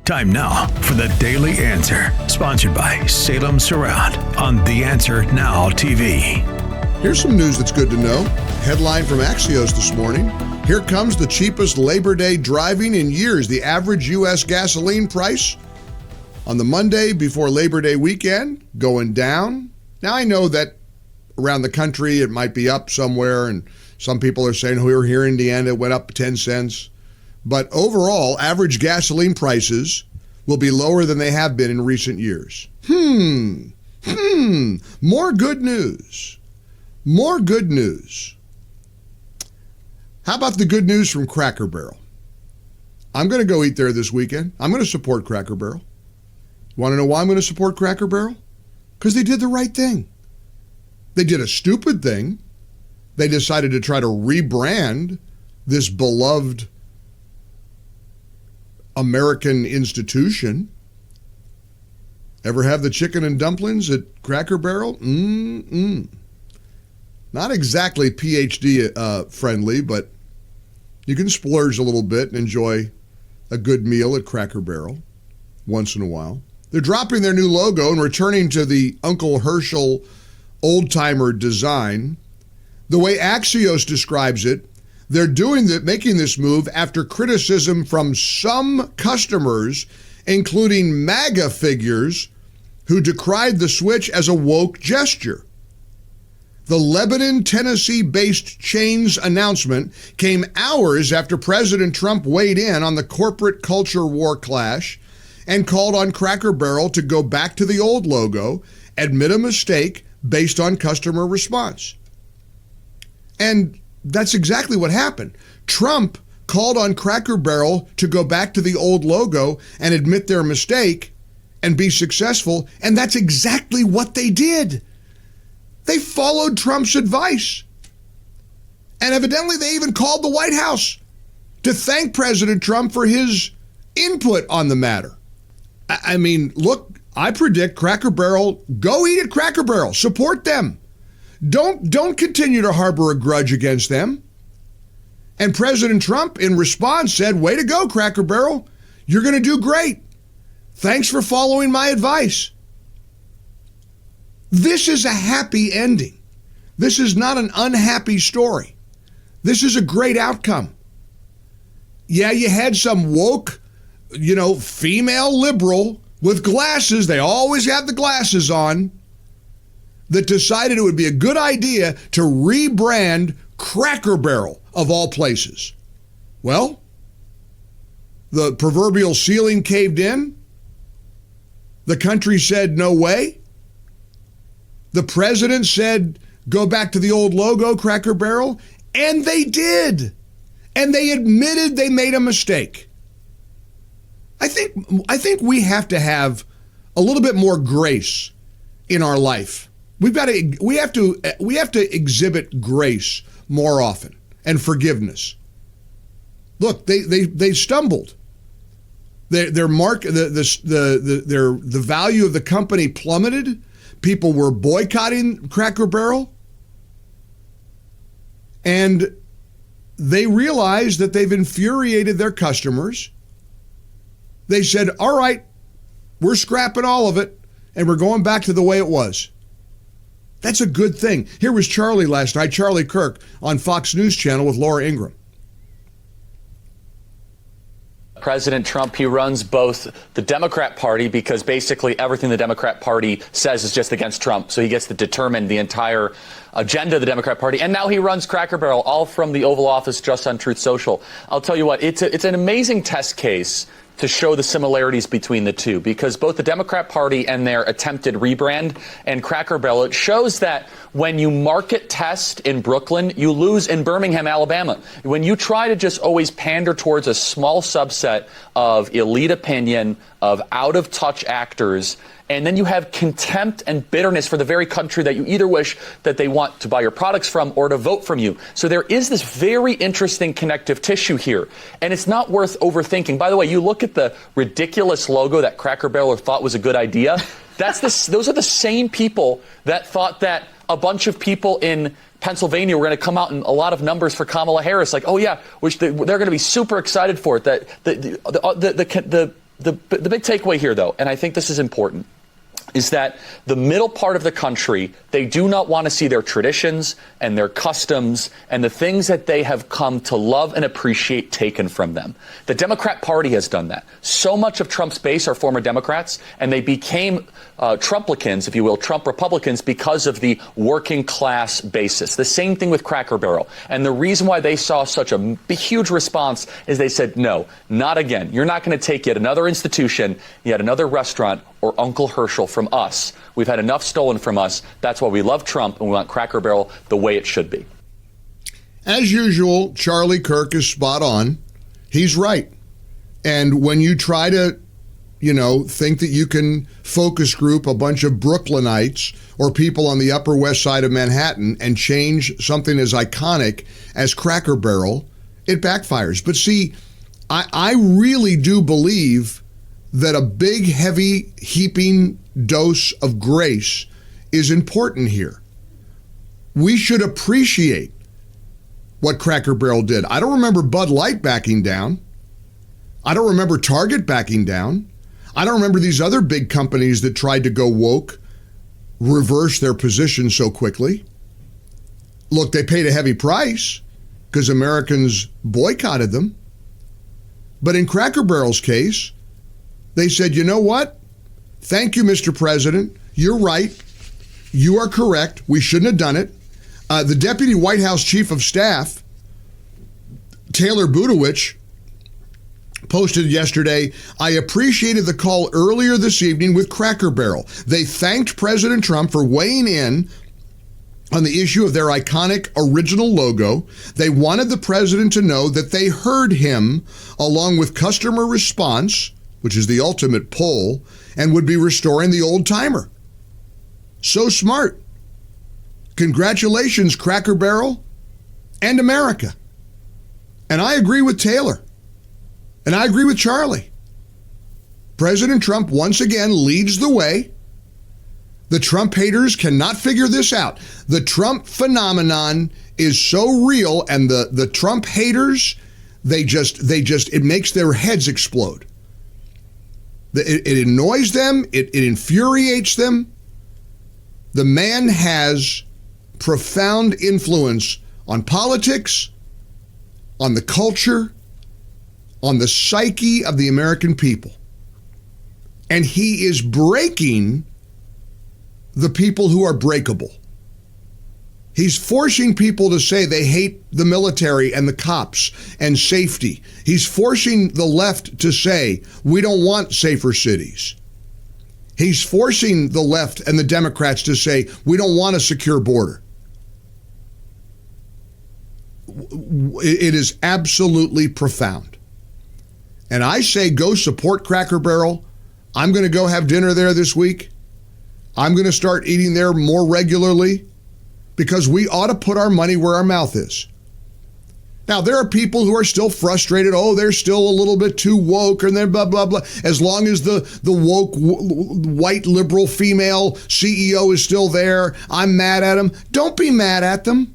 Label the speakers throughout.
Speaker 1: Time now for the Daily Answer, sponsored by Salem Surround on The Answer Now TV.
Speaker 2: Here's some news that's good to know. Headline from Axios this morning. Here comes the cheapest Labor Day driving in years. The average U.S. gasoline price on the Monday before Labor Day weekend going down. Now, I know that around the country it might be up somewhere, and some people are saying, we're here in Indiana, it went up 10 cents. But overall, average gasoline prices will be lower than they have been in recent years. More good news. More good news. How about the good news from Cracker Barrel? I'm going to go eat there this weekend. I'm going to support Cracker Barrel. You want to know why I'm going to support Cracker Barrel? Because they did the right thing. They did a stupid thing. They decided to try to rebrand this beloved American institution. Ever have the chicken and dumplings at Cracker Barrel? Not exactly PhD friendly, but you can splurge a little bit and enjoy a good meal at Cracker Barrel once in a while. They're dropping their new logo and returning to the Uncle Herschel old-timer design. The way Axios describes it, they're making this move after criticism from some customers, including MAGA figures, who decried the switch as a woke gesture. The Lebanon, Tennessee-based chain's announcement came hours after President Trump weighed in on the corporate culture war clash and called on Cracker Barrel to go back to the old logo, admit a mistake based on customer response. And that's exactly what happened. Trump called on Cracker Barrel to go back to the old logo and admit their mistake and be successful, and that's exactly what they did. They followed Trump's advice. And evidently they even called the White House to thank President Trump for his input on the matter. I mean, look, I predict Cracker Barrel, go eat at Cracker Barrel, support them. Don't continue to harbor a grudge against them. And President Trump, in response, said, way to go, Cracker Barrel. You're going to do great. Thanks for following my advice. This is a happy ending. This is not an unhappy story. This is a great outcome. Yeah, you had some woke, female liberal with glasses. They always have the glasses on, that decided it would be a good idea to rebrand Cracker Barrel, of all places. Well, the proverbial ceiling caved in. The country said, no way. The president said, go back to the old logo, Cracker Barrel. And they did. And they admitted they made a mistake. I think we have to a little bit more grace in our life. We have to exhibit grace more often and forgiveness. Look, they stumbled. The value of the company plummeted. People were boycotting Cracker Barrel, and they realized that they've infuriated their customers. They said, all right, we're scrapping all of it, and we're going back to the way it was. That's a good thing. Here was Charlie last night, Charlie Kirk, on Fox News Channel with Laura Ingraham.
Speaker 3: President Trump, he runs both the Democrat Party, because basically everything the Democrat Party says is just against Trump. So he gets to determine the entire agenda of the Democrat Party. And now he runs Cracker Barrel, all from the Oval Office, just on Truth Social. I'll tell you what, it's an amazing test case to show the similarities between the two, because both the Democrat Party and their attempted rebrand and Cracker Barrel, it shows that when you market test in Brooklyn, you lose in Birmingham, Alabama. When you try to just always pander towards a small subset of elite opinion, of out-of-touch actors, and then you have contempt and bitterness for the very country that you either wish that they want to buy your products from or to vote from you. So there is this very interesting connective tissue here, and it's not worth overthinking. By the way, you look at the ridiculous logo that Cracker Barrel thought was a good idea. Those are the same people that thought that a bunch of people in Pennsylvania were going to come out in a lot of numbers for Kamala Harris. Like, oh yeah, which they're going to be super excited for it. That the the big takeaway here, though, and I think this is important, is that the middle part of the country, they do not want to see their traditions and their customs and the things that they have come to love and appreciate taken from them. The Democrat Party has done that. So much of Trump's base are former Democrats, and they became Trumplicans, if you will, Trump Republicans, because of the working class basis. The same thing with Cracker Barrel. And the reason why they saw such a huge response is they said, no, not again. You're not going to take yet another institution, yet another restaurant, or Uncle Herschel from us. We've had enough stolen from us. That's why we love Trump, and we want Cracker Barrel the way it should be.
Speaker 2: As usual, Charlie Kirk is spot on. He's right. And when you try to, think that you can focus group a bunch of Brooklynites or people on the Upper West Side of Manhattan and change something as iconic as Cracker Barrel, it backfires. But see, I really do believe that a big, heavy, heaping dose of grace is important here. We should appreciate what Cracker Barrel did. I don't remember Bud Light backing down. I don't remember Target backing down. I don't remember these other big companies that tried to go woke reverse their position so quickly. Look, they paid a heavy price because Americans boycotted them. But in Cracker Barrel's case, they said, you know what? Thank you, Mr. President. You're right. You are correct. We shouldn't have done it. The Deputy White House Chief of Staff, Taylor Budowich, posted yesterday, I appreciated the call earlier this evening with Cracker Barrel. They thanked President Trump for weighing in on the issue of their iconic original logo. They wanted the president to know that they heard him along with customer response, which is the ultimate pull, and would be restoring the old timer. So smart. Congratulations, Cracker Barrel and America. And I agree with Taylor. And I agree with Charlie. President Trump once again leads the way. The Trump haters cannot figure this out. The Trump phenomenon is so real, and the Trump haters, it makes their heads explode. It annoys them. It infuriates them. The man has profound influence on politics, on the culture, on the psyche of the American people. And he is breaking the people who are breakable. He's forcing people to say they hate the military and the cops and safety. He's forcing the left to say we don't want safer cities. He's forcing the left and the Democrats to say we don't want a secure border. It is absolutely profound. And I say go support Cracker Barrel. I'm going to go have dinner there this week. I'm going to start eating there more regularly because we ought to put our money where our mouth is. Now, there are people who are still frustrated. Oh, they're still a little bit too woke and they're blah, blah, blah. As long as the woke white liberal female CEO is still there, I'm mad at them. Don't be mad at them.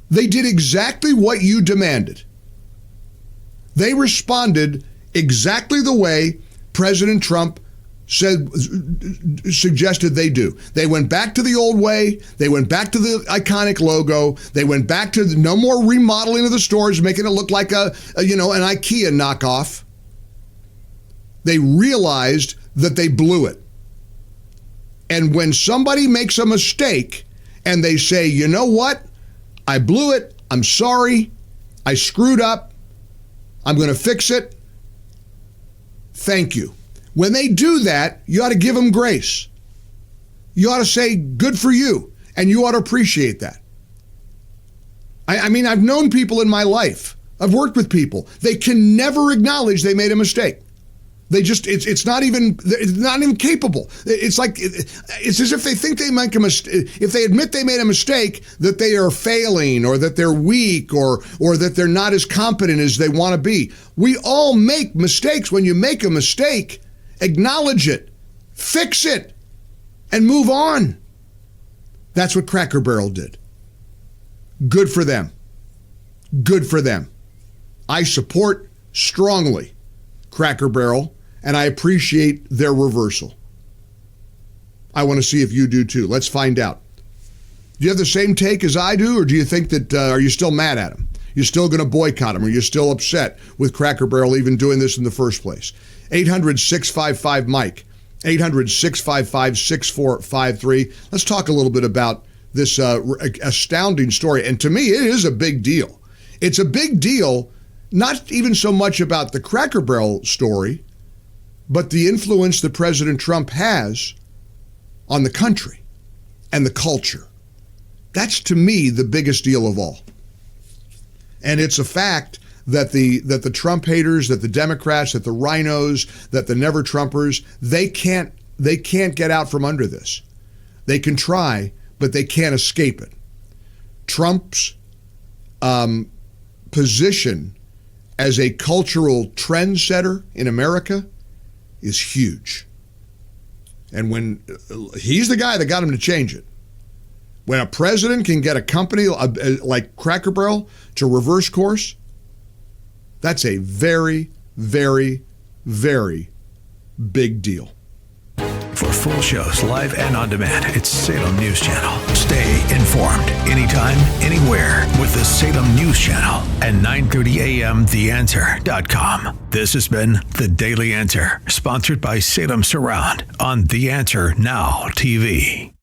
Speaker 2: They did exactly what you demanded. They responded exactly the way President Trump suggested they do. They went back to the old way. They went back to the iconic logo. They went back to no more remodeling of the stores, making it look like an IKEA knockoff. They realized that they blew it. And when somebody makes a mistake and they say, you know what? I blew it. I'm sorry. I screwed up. I'm going to fix it. Thank you. When they do that, you ought to give them grace. You ought to say, good for you. And you ought to appreciate that. I mean, I've known people in my life. I've worked with people. They can never acknowledge they made a mistake. They just, it's not even capable. It's like, it's as if they think they make a mistake. If they admit they made a mistake, that they are failing or that they're weak or that they're not as competent as they want to be. We all make mistakes. When you make a mistake, acknowledge it, fix it, and move on. That's what Cracker Barrel did. Good for them. Good for them. I support strongly Cracker Barrel, and I appreciate their reversal. I want to see if you do too. Let's find out. Do you have the same take as I do, or do you think that, are you still mad at them? You're still going to boycott them, or you're still upset with Cracker Barrel even doing this in the first place? 800-655-MIKE, 800-655-6453. Let's talk a little bit about this astounding story. And to me, it is a big deal. It's a big deal, not even so much about the Cracker Barrel story, but the influence that President Trump has on the country and the culture. That's, to me, the biggest deal of all. And it's a fact that the Trump haters, that the Democrats, that the rhinos, that the never Trumpers, they can't get out from under this. They can try, but they can't escape it. Trump's position as a cultural trendsetter in America is huge. And when he's the guy that got him to change it. When a president can get a company like Cracker Barrel to reverse course, that's a very, very, very big deal.
Speaker 1: For full shows, live and on demand, it's Salem News Channel. Stay informed anytime, anywhere with the Salem News Channel at 9:30 a.m. TheAnswer.com. This has been The Daily Answer, sponsored by Salem Surround on The Answer Now TV.